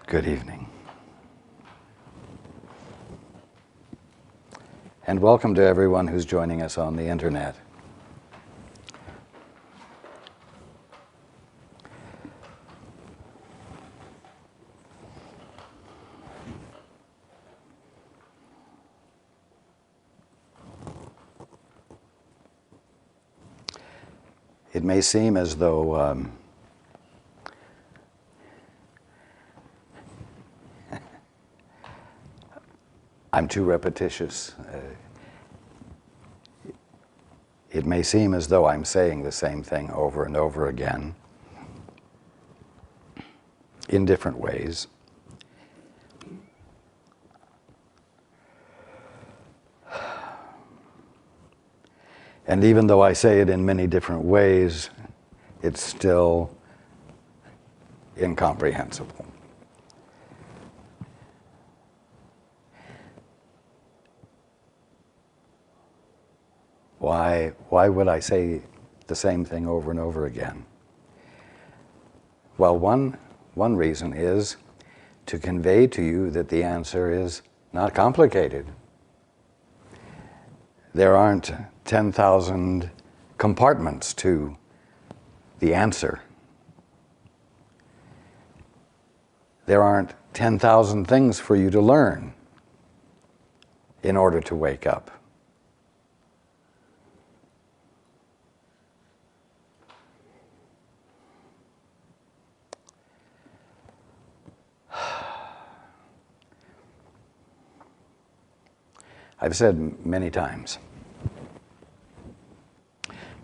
Good evening. And welcome to everyone who's joining us on the internet. It may seem as though I'm too repetitious. It may seem as though I'm saying the same thing over and over again in different ways. And even though I say it in many different ways, it's still incomprehensible. Why would I say the same thing over and over again? Well, one reason is to convey to you that the answer is not complicated. There aren't 10,000 compartments to the answer. There aren't 10,000 things for you to learn in order to wake up. I've said many times,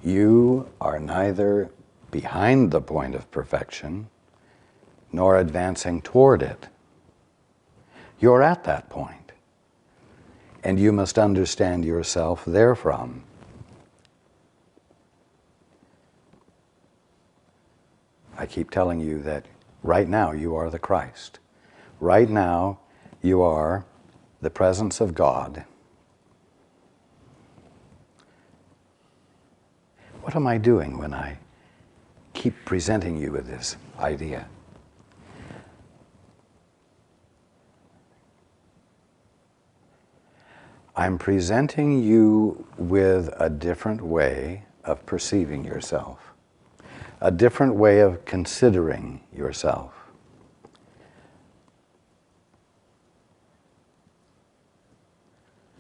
you are neither behind the point of perfection nor advancing toward it. You're at that point, and you must understand yourself therefrom. I keep telling you that right now you are the Christ. Right now you are the presence of God. What am I doing when I keep presenting you with this idea? I'm presenting you with a different way of perceiving yourself, a different way of considering yourself.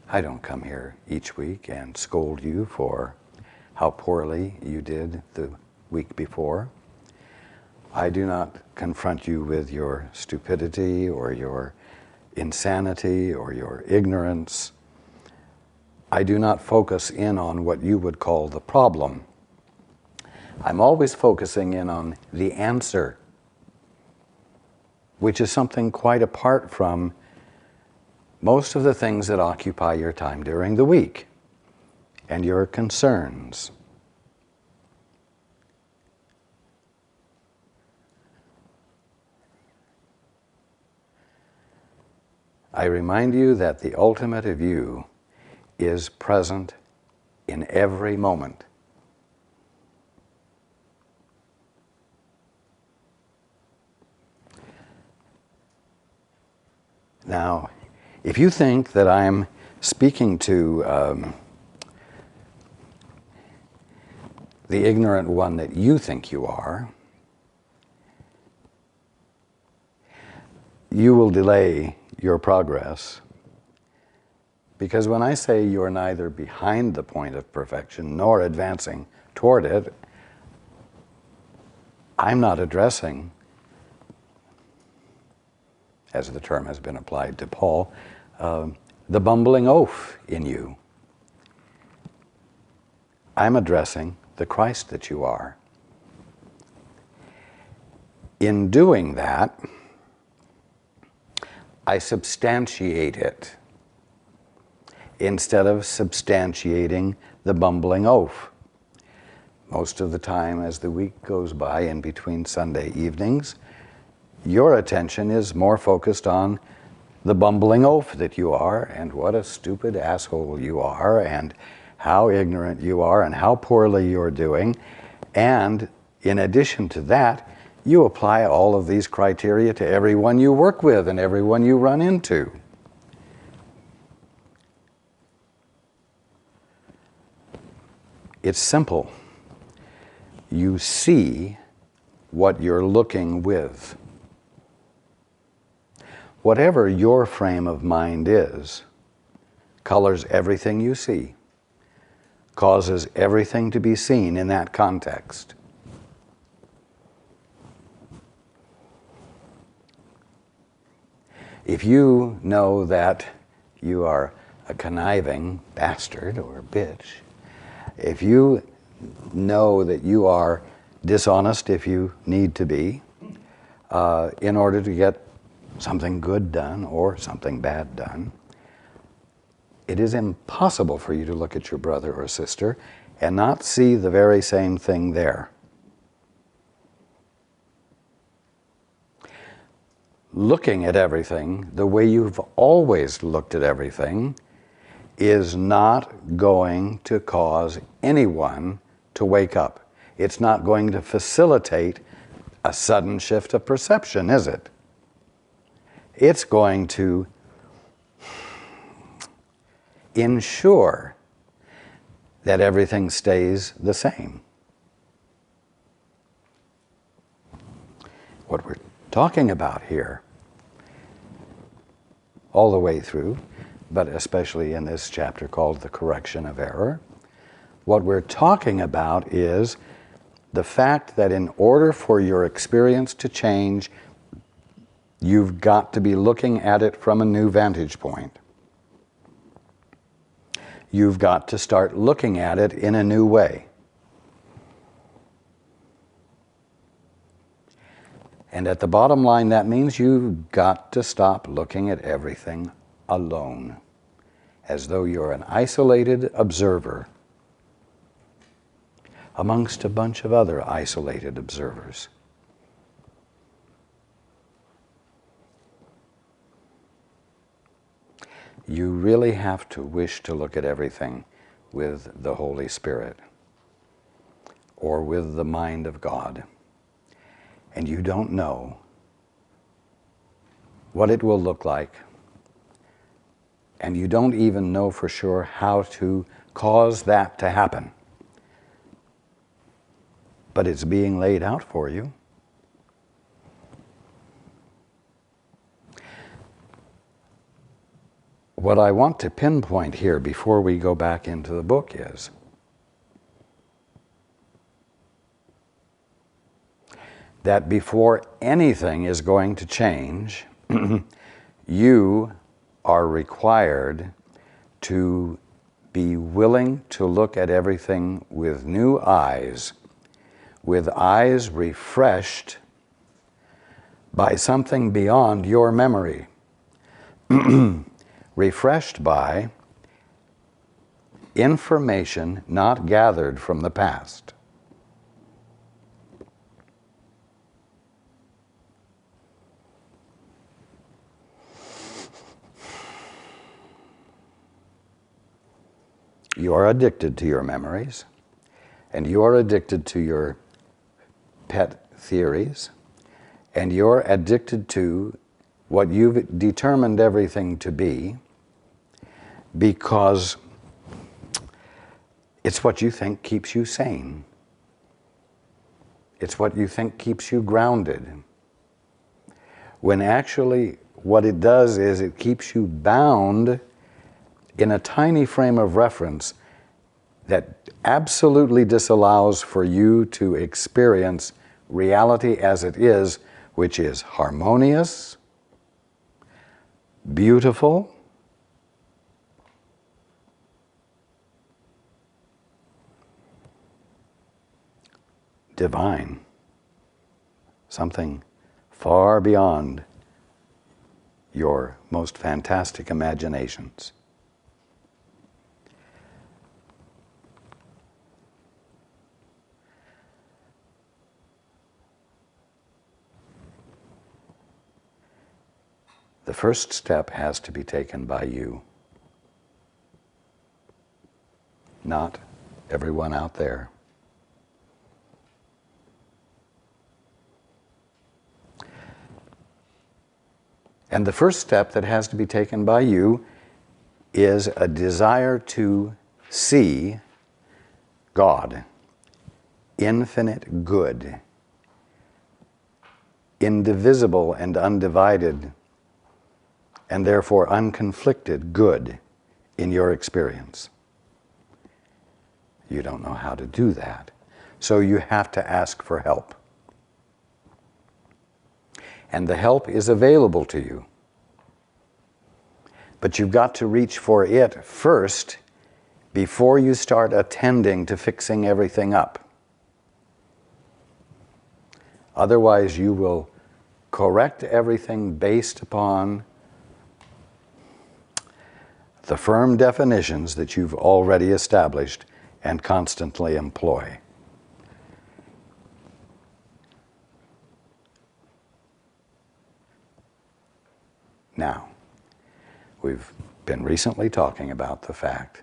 I don't come here each week and scold you for how poorly you did the week before. I do not confront you with your stupidity or your insanity or your ignorance. I do not focus in on what you would call the problem. I'm always focusing in on the answer, which is something quite apart from most of the things that occupy your time during the week and your concerns. I remind you that the ultimate of you is present in every moment. Now, if you think that I'm speaking to the ignorant one that you think you are, you will delay your progress. Because when I say you're neither behind the point of perfection nor advancing toward it, I'm not addressing, as the term has been applied to Paul, the bumbling oaf in you. I'm addressing the Christ that you are. In doing that, I substantiate it instead of substantiating the bumbling oaf. Most of the time as the week goes by in between Sunday evenings, your attention is more focused on the bumbling oaf that you are, and what a stupid asshole you are, and how ignorant you are, and how poorly you're doing. And in addition to that, You apply all of these criteria to everyone you work with and everyone you run into. It's simple. You see what you're looking with. Whatever your frame of mind is, colors everything you see, causes everything to be seen in that context. If you know that you are a conniving bastard or bitch, if you know that you are dishonest if you need to be, in order to get something good done or something bad done, it is impossible for you to look at your brother or sister and not see the very same thing there. Looking at everything the way you've always looked at everything is not going to cause anyone to wake up. It's not going to facilitate a sudden shift of perception, is it? It's going to ensure that everything stays the same. What we're talking about here, all the way through, but especially in this chapter called The Correction of Error, what we're talking about is the fact that in order for your experience to change, you've got to be looking at it from a new vantage point. You've got to start looking at it in a new way. And at the bottom line, that means you've got to stop looking at everything alone, as though you're an isolated observer amongst a bunch of other isolated observers. You really have to wish to look at everything with the Holy Spirit or with the mind of God. And you don't know what it will look like, and you don't even know for sure how to cause that to happen. But it's being laid out for you. What I want to pinpoint here before we go back into the book is that before anything is going to change, you are required to be willing to look at everything with new eyes, with eyes refreshed by something beyond your memory, refreshed by information not gathered from the past. You are addicted to your memories, and you are addicted to your pet theories, and you're addicted to what you've determined everything to be because it's what you think keeps you sane. It's what you think keeps you grounded. When actually what it does is it keeps you bound in a tiny frame of reference that absolutely disallows for you to experience reality as it is, which is harmonious, beautiful, divine, something far beyond your most fantastic imaginations. The first step has to be taken by you, not everyone out there. And the first step that has to be taken by you is a desire to see God, infinite good, indivisible and undivided, and therefore unconflicted good in your experience. You don't know how to do that, so you have to ask for help. And the help is available to you. But you've got to reach for it first before you start attending to fixing everything up. Otherwise, you will correct everything based upon the firm definitions that you've already established and constantly employ. Now, we've been recently talking about the fact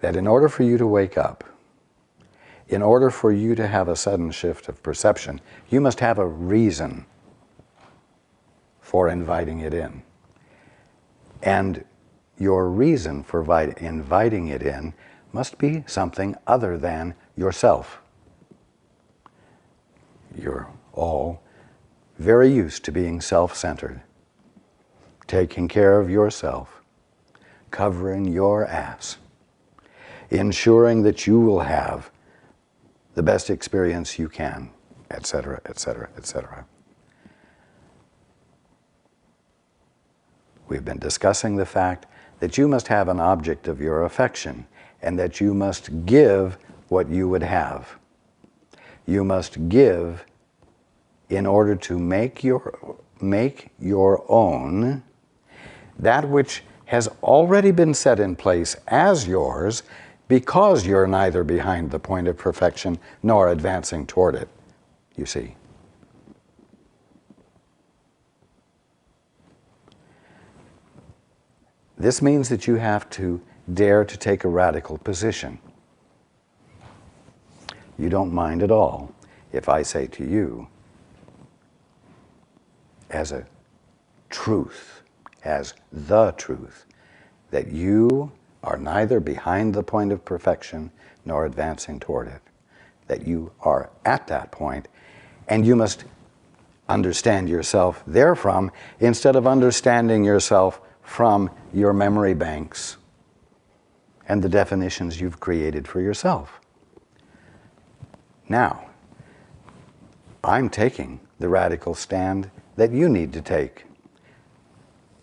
that in order for you to wake up, in order for you to have a sudden shift of perception, you must have a reason for inviting it in. And your reason for inviting it in must be something other than yourself. You're all very used to being self-centered, taking care of yourself, covering your ass, ensuring that you will have the best experience you can, etc., etc., etc. We've been discussing the fact that you must have an object of your affection and that you must give what you would have. You must give in order to make your own that which has already been set in place as yours, because you're neither behind the point of perfection nor advancing toward it, you see. This means that you have to dare to take a radical position. You don't mind at all if I say to you, as a truth, as the truth, that you are neither behind the point of perfection nor advancing toward it, that you are at that point, and you must understand yourself therefrom instead of understanding yourself from your memory banks and the definitions you've created for yourself. Now, I'm taking the radical stand that you need to take.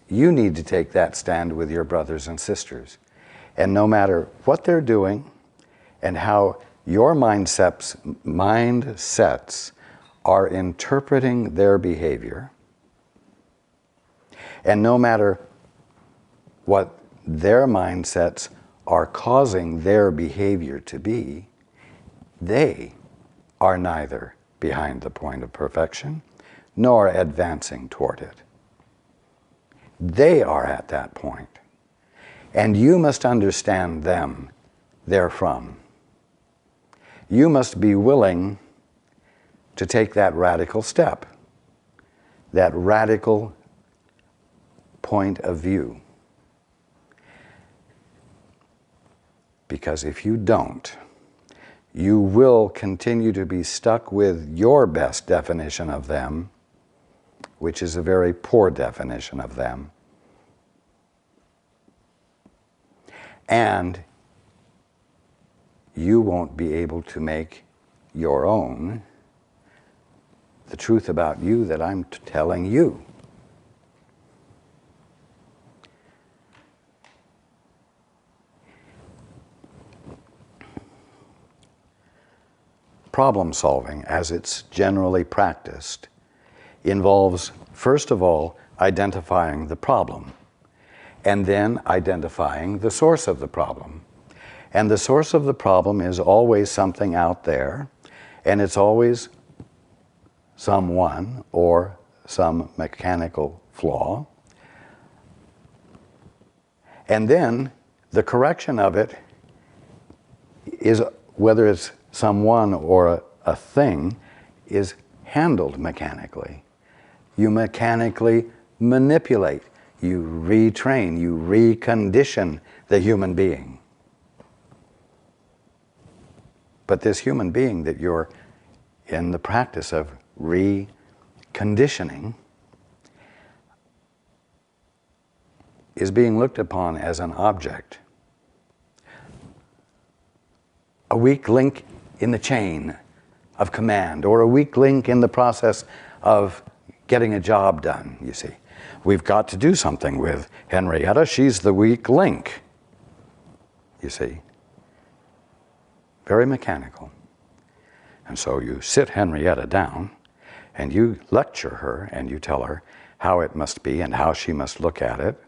You need to take that stand with your brothers and sisters. And no matter what they're doing and how your mindsets are interpreting their behavior, and no matter what their mindsets are causing their behavior to be, they are neither behind the point of perfection nor advancing toward it. They are at that point, and you must understand them therefrom. You must be willing to take that radical step, that radical point of view. Because if you don't, you will continue to be stuck with your best definition of them, which is a very poor definition of them. And you won't be able to make your own the truth about you that I'm telling you. Problem solving, as it's generally practiced, involves, first of all, identifying the problem, and then identifying the source of the problem. And the source of the problem is always something out there, and it's always someone or some mechanical flaw. And then the correction of it is, whether it's someone or a thing, is handled mechanically. You mechanically manipulate, you retrain, you recondition the human being. But this human being that you're in the practice of reconditioning is being looked upon as an object, a weak link in the chain of command, or a weak link in the process of getting a job done, you see. We've got to do something with Henrietta. She's the weak link, you see. Very mechanical. And so you sit Henrietta down and you lecture her and you tell her how it must be and how she must look at it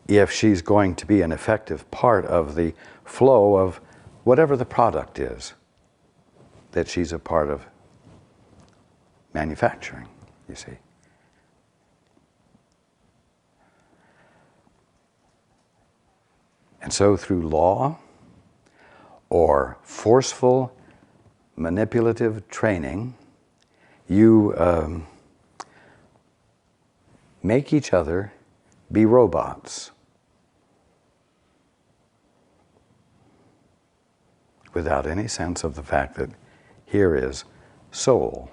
if she's going to be an effective part of the flow of whatever the product is that she's a part of manufacturing, you see. And so through law or forceful manipulative training, you make each other be robots without any sense of the fact that here is soul,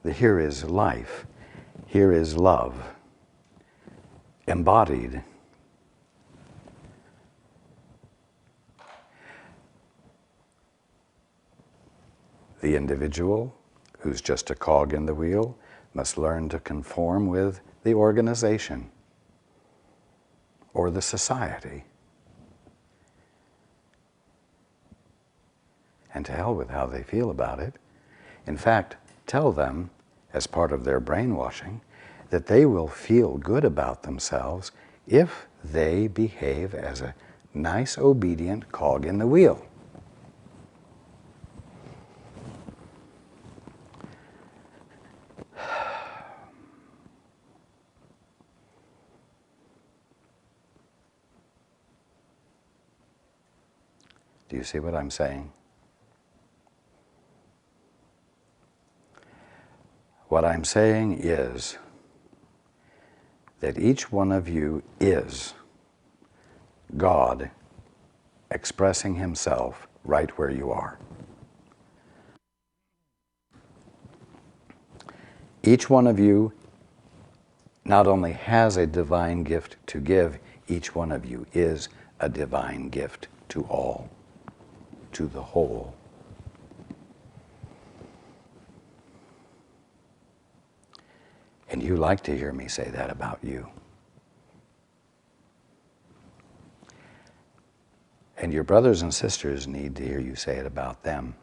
that here is life, here is love, embodied. The individual, who's just a cog in the wheel, must learn to conform with the organization or the society. And to hell with how they feel about it. In fact, tell them, as part of their brainwashing, that they will feel good about themselves if they behave as a nice, obedient cog in the wheel. Do you see what I'm saying? What I'm saying is that each one of you is God expressing himself right where you are. Each one of you not only has a divine gift to give, each one of you is a divine gift to all, to the whole. And you like to hear me say that about you. And your brothers and sisters need to hear you say it about them.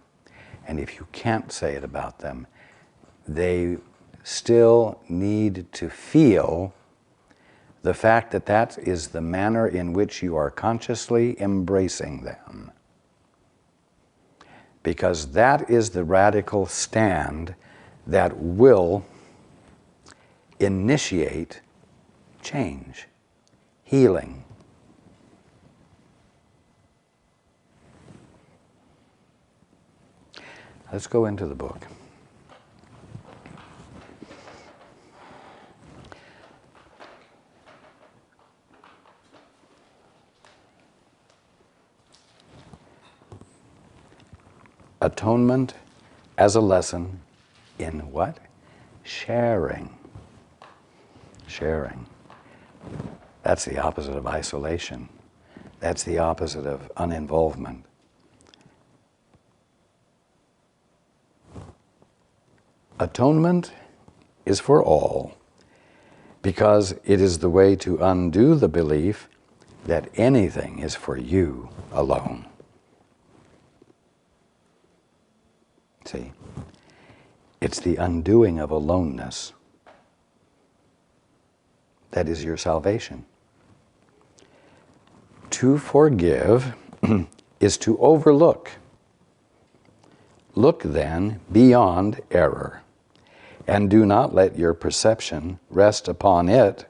And if you can't say it about them, they still need to feel the fact that that is the manner in which you are consciously embracing them. Because that is the radical stand that will initiate change, healing. Let's go into the book. Atonement as a lesson in what? Sharing. Sharing. That's the opposite of isolation. That's the opposite of uninvolvement. Atonement is for all because it is the way to undo the belief that anything is for you alone. See, it's the undoing of aloneness that is your salvation. To forgive is to overlook. Look then beyond error, and do not let your perception rest upon it,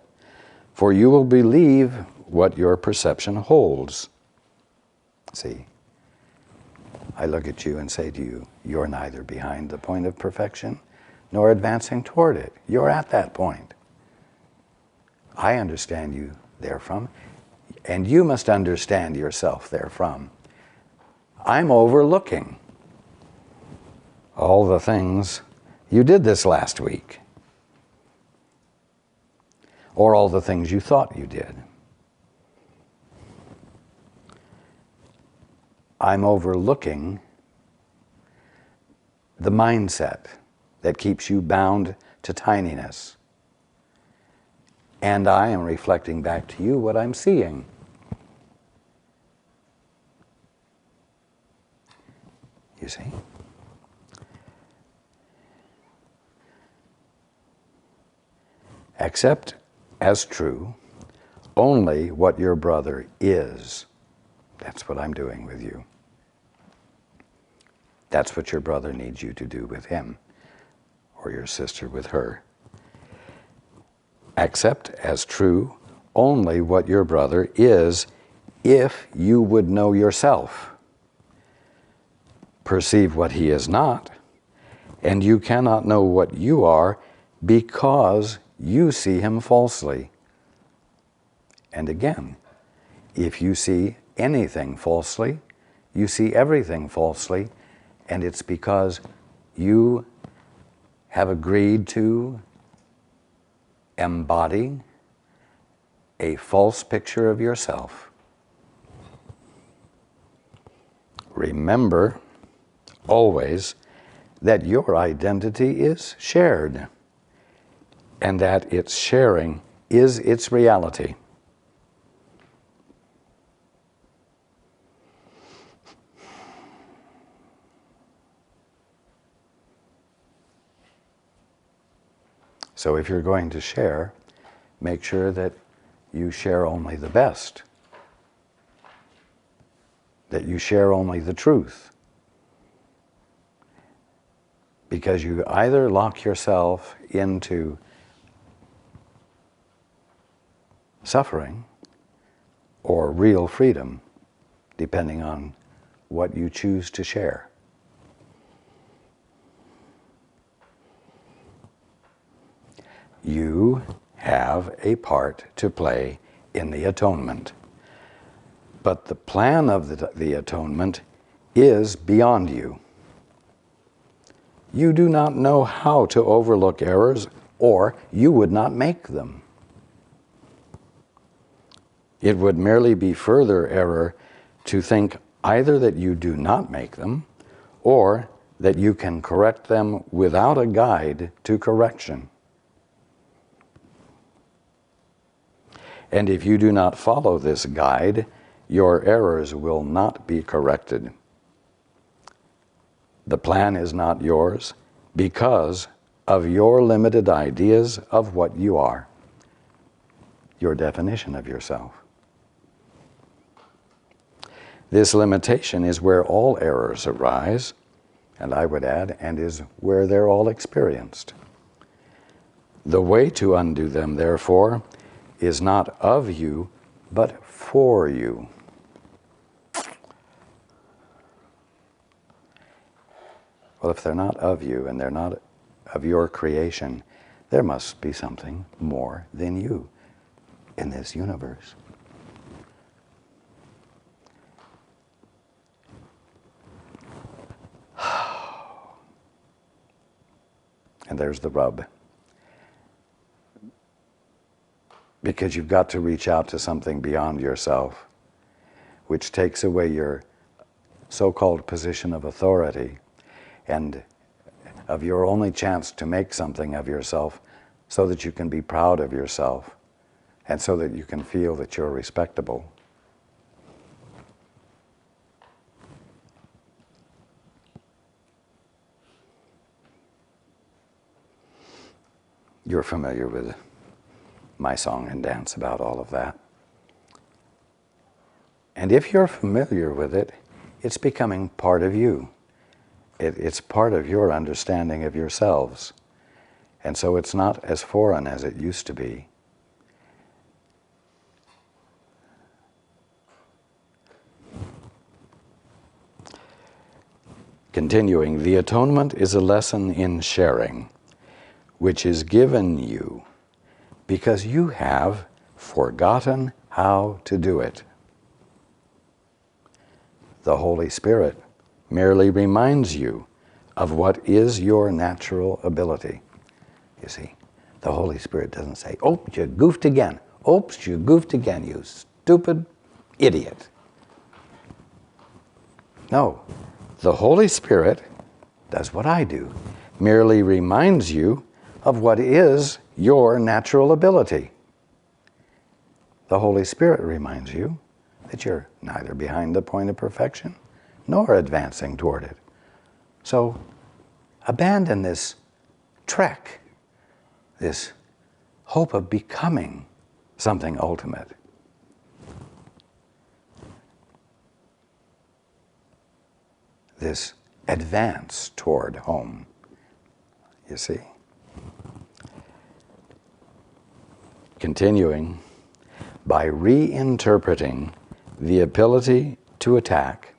for you will believe what your perception holds. See, I look at you and say to you, you're neither behind the point of perfection nor advancing toward it. You're at that point. I understand you therefrom, and you must understand yourself therefrom. I'm overlooking all the things you did this last week, or all the things you thought you did. I'm overlooking the mindset that keeps you bound to tininess. And I am reflecting back to you what I'm seeing. You see? Accept as true only what your brother is. That's what I'm doing with you. That's what your brother needs you to do with him, or your sister with her. Accept as true only what your brother is, if you would know yourself. Perceive what he is not, and you cannot know what you are because you see him falsely. And again, if you see anything falsely, you see everything falsely, and it's because you have agreed to embody a false picture of yourself. Remember always that your identity is shared, and that its sharing is its reality. So if you're going to share, make sure that you share only the best, that you share only the truth. Because you either lock yourself into suffering or real freedom, depending on what you choose to share. You have a part to play in the atonement. But the plan of the atonement is beyond you. You do not know how to overlook errors, or you would not make them. It would merely be further error to think either that you do not make them, or that you can correct them without a guide to correction. And if you do not follow this guide, your errors will not be corrected. The plan is not yours because of your limited ideas of what you are, your definition of yourself. This limitation is where all errors arise, and I would add, and is where they're all experienced. The way to undo them, therefore, is not of you, but for you. Well, if they're not of you and they're not of your creation, there must be something more than you in this universe. And there's the rub. Because you've got to reach out to something beyond yourself, which takes away your so-called position of authority and of your only chance to make something of yourself, so that you can be proud of yourself and so that you can feel that you're respectable. You're familiar with my song and dance about all of that. And if you're familiar with it, it's becoming part of you. It's part of your understanding of yourselves. And so it's not as foreign as it used to be. Continuing, the atonement is a lesson in sharing, which is given you because you have forgotten how to do it. The Holy Spirit merely reminds you of what is your natural ability. You see, the Holy Spirit doesn't say, "Oh, you goofed again. Oops, you goofed again, you stupid idiot." No, the Holy Spirit does what I do, merely reminds you of what is your natural ability. The Holy Spirit reminds you that you're neither behind the point of perfection nor advancing toward it. So abandon this trek, this hope of becoming something ultimate. This advance toward home, you see. Continuing, by reinterpreting the ability to attack,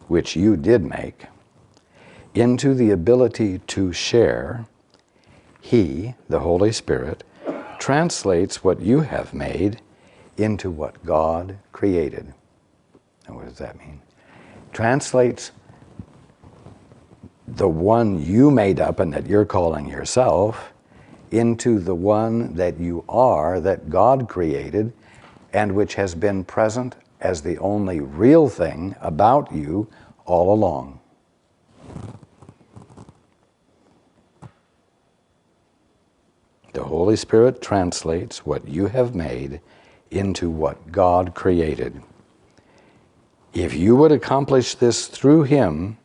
which you did make, into the ability to share, He, the Holy Spirit, translates what you have made into what God created. And what does that mean? Translates the one you made up and that you're calling yourself into the one that you are, that God created, and which has been present as the only real thing about you all along. The Holy Spirit translates what you have made into what God created. If you would accomplish this through Him,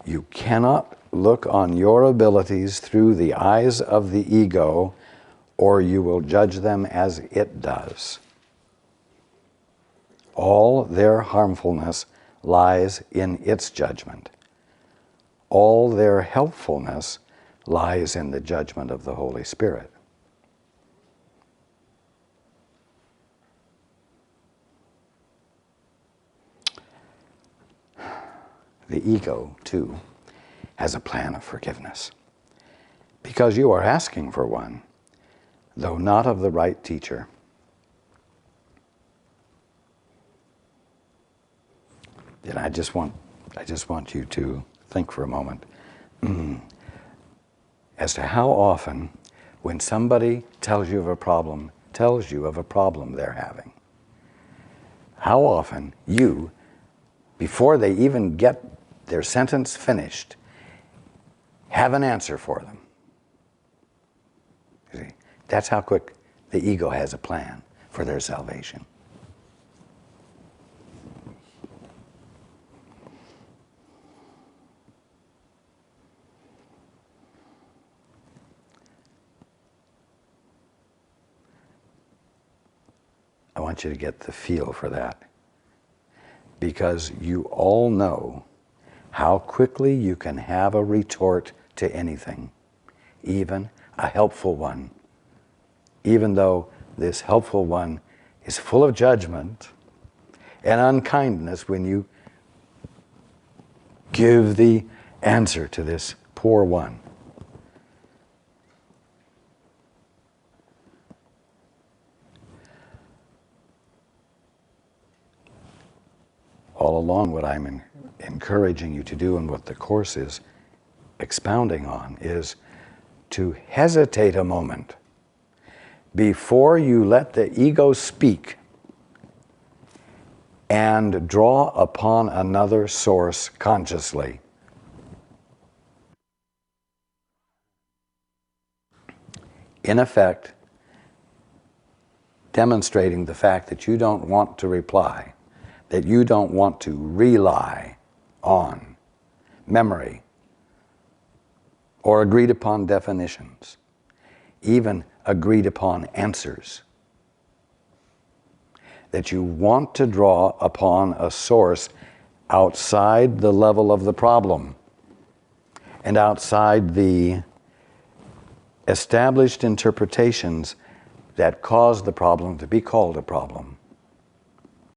you cannot look on your abilities through the eyes of the ego, or you will judge them as it does. All their harmfulness lies in its judgment. All their helpfulness lies in the judgment of the Holy Spirit. The ego, too, has a plan of forgiveness, because you are asking for one, though not of the right teacher. And I just want you to think for a moment as to how often, when somebody tells you of a problem they're having, how often you, before they even get their sentence finished, have an answer for them. You see, that's how quick the ego has a plan for their salvation. I want you to get the feel for that, because you all know how quickly you can have a retort to anything, even a helpful one, even though this helpful one is full of judgment and unkindness when you give the answer to this poor one. All along, what I'm encouraging you to do, and what the Course is expounding on, is to hesitate a moment before you let the ego speak and draw upon another source consciously. In effect, demonstrating the fact that you don't want to reply, that you don't want to rely on memory or agreed upon definitions, even agreed upon answers. That you want to draw upon a source outside the level of the problem and outside the established interpretations that cause the problem to be called a problem.